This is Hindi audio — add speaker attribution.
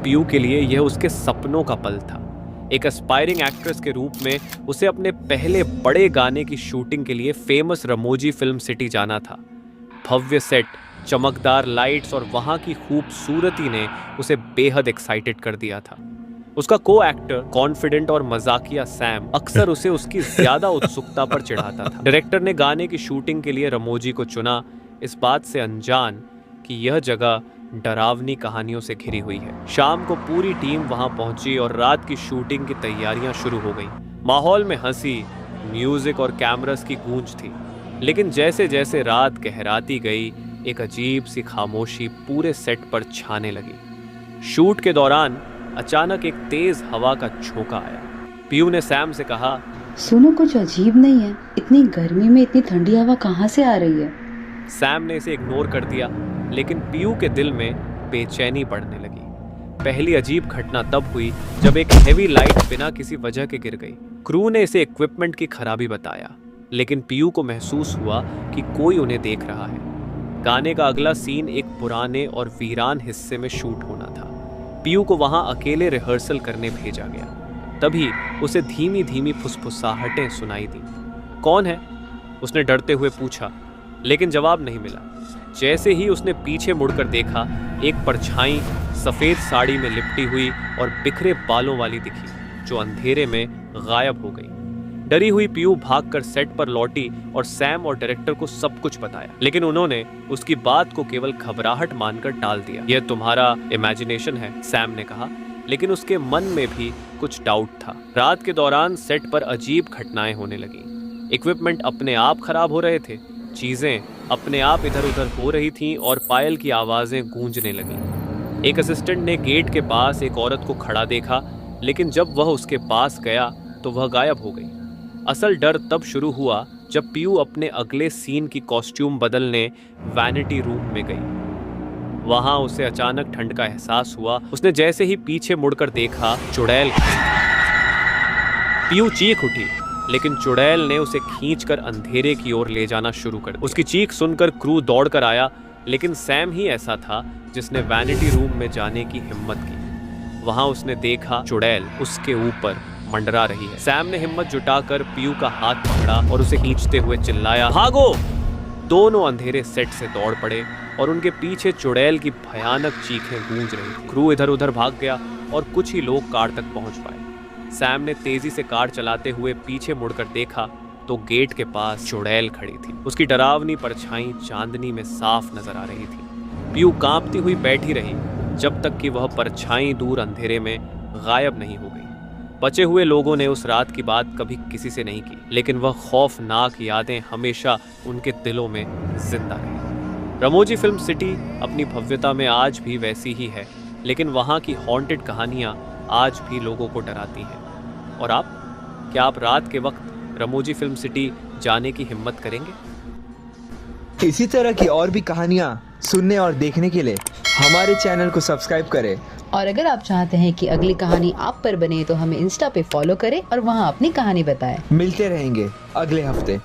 Speaker 1: पीयू के लिए यह उसके सपनों का पल था। एक एस्पायरिंग एक्ट्रेस के रूप में उसे अपने पहले बड़े गाने की शूटिंग के लिए फेमस रमोजी फिल्म सिटी जाना था। भव्य सेट, चमकदार लाइट्स और वहां की खूबसूरती ने उसे बेहद एक्साइटेड कर दिया था। उसका को एक्टर कॉन्फिडेंट और मजाकिया सैम अक्सर उसे उसकी ज्यादा उत्सुकता पर चिढ़ाता था। डायरेक्टर ने गाने की शूटिंग के लिए रमोजी को चुना, इस बात से अनजान कि यह जगह डरावनी कहानियों से घिरी हुई है। शाम को पूरी टीम वहां पहुंची और रात की शूटिंग की तैयारियां शुरू हो गई। माहौल में हंसी, म्यूजिक और कैमरास की गूंज थी। लेकिन जैसे जैसे रात गहराती गई, एक अजीब सी खामोशी पूरे सेट पर छाने लगी। शूट के दौरान अचानक एक तेज हवा का झोंका आया। पीयू ने सैम से कहा,
Speaker 2: सुनो, कुछ अजीब नहीं है? इतनी गर्मी में इतनी ठंडी हवा कहाँ से आ रही है?
Speaker 1: सैम ने इसे इग्नोर कर दिया, लेकिन पीयू के दिल में बेचैनी बढ़ने लगी। पहली अजीब घटना तब हुई जब एक हेवी लाइट बिना किसी वजह के गिर गई। क्रू ने इसे इक्विपमेंट की खराबी बताया, लेकिन पीयू को महसूस हुआ कि कोई उन्हें देख रहा है। गाने का अगला सीन एक पुराने और वीरान हिस्से में शूट होना था। पीयू को वहां अकेले रिहर्सल करने भेजा गया। तभी उसे धीमी धीमी फुसफुसाहटें सुनाई दी। कौन है? उसने डरते हुए पूछा, लेकिन जवाब नहीं मिला। जैसे ही उसने पीछे मुड़कर देखा, एक परछाई सफेद साड़ी में लिपटी हुई और बिखरे बालों वाली दिखी, जो अंधेरे में गायब हो गई। डरी हुई पीयू भागकर सेट पर लौटी और सैम और डायरेक्टर को सब कुछ बताया, लेकिन उन्होंने उसकी बात को केवल घबराहट मानकर टाल दिया। यह तुम्हारा इमेजिनेशन है, सैम ने कहा, लेकिन उसके मन में भी कुछ डाउट था। रात के दौरान सेट पर अजीब घटनाएं होने लगी। इक्विपमेंट अपने आप खराब हो रहे थे, चीजें अपने आप इधर उधर हो रही थीं और पायल की आवाजें गूंजने लगी। एक असिस्टेंट ने गेट के पास एक औरत को खड़ा देखा, लेकिन जब वह उसके पास गया तो वह गायब हो गई। असल डर तब शुरू हुआ जब पीयू अपने अगले सीन की कॉस्ट्यूम बदलने वैनिटी रूम में गई। वहां उसे अचानक ठंड का एहसास हुआ। उसने जैसे ही पीछे मुड़कर देखा, चुड़ैल खड़ी थी। पीयू चीख उठी, लेकिन चुड़ैल ने उसे खींचकर अंधेरे की ओर ले जाना शुरू कर दिया। उसकी चीख सुनकर क्रू दौड़कर आया, लेकिन सैम ही ऐसा था जिसने वैनिटी रूम में जाने की हिम्मत की। वहां उसने देखा चुड़ैल उसके ऊपर मंडरा रही है। सैम ने हिम्मत जुटाकर पीयू का हाथ पकड़ा और उसे खींचते हुए चिल्लाया, भागो! दोनों अंधेरे सेट से दौड़ पड़े और उनके पीछे चुड़ैल की भयानक चीखें गूंज रही। क्रू इधर उधर भाग गया और कुछ ही लोग कार तक पहुंच पाए। सैम ने तेजी से कार चलाते हुए पीछे मुड़कर देखा तो गेट के पास चुड़ैल खड़ी थी। उसकी डरावनी परछाई चांदनी में साफ नजर आ रही थी। पीयू कांपती हुई बैठी रही जब तक कि वह परछाई दूर अंधेरे में गायब नहीं हो गई। बचे हुए लोगों ने उस रात की बात कभी किसी से नहीं की, लेकिन वह खौफनाक यादें हमेशा उनके दिलों में जिंदा रही। रमोजी फिल्म सिटी अपनी भव्यता में आज भी वैसी ही है, लेकिन वहाँ की हॉन्टेड कहानियाँ आज भी लोगों को डराती हैं। और आप, क्या आप रात के वक्त रमोजी फिल्म सिटी जाने की हिम्मत करेंगे?
Speaker 3: इसी तरह की और भी कहानियाँ सुनने और देखने के लिए हमारे चैनल को सब्सक्राइब करें।
Speaker 2: और अगर आप चाहते हैं कि अगली कहानी आप पर बने तो हमें इंस्टा पे फॉलो करें और वहाँ अपनी कहानी बताएं।
Speaker 3: मिलते रहेंगे अगले हफ्ते।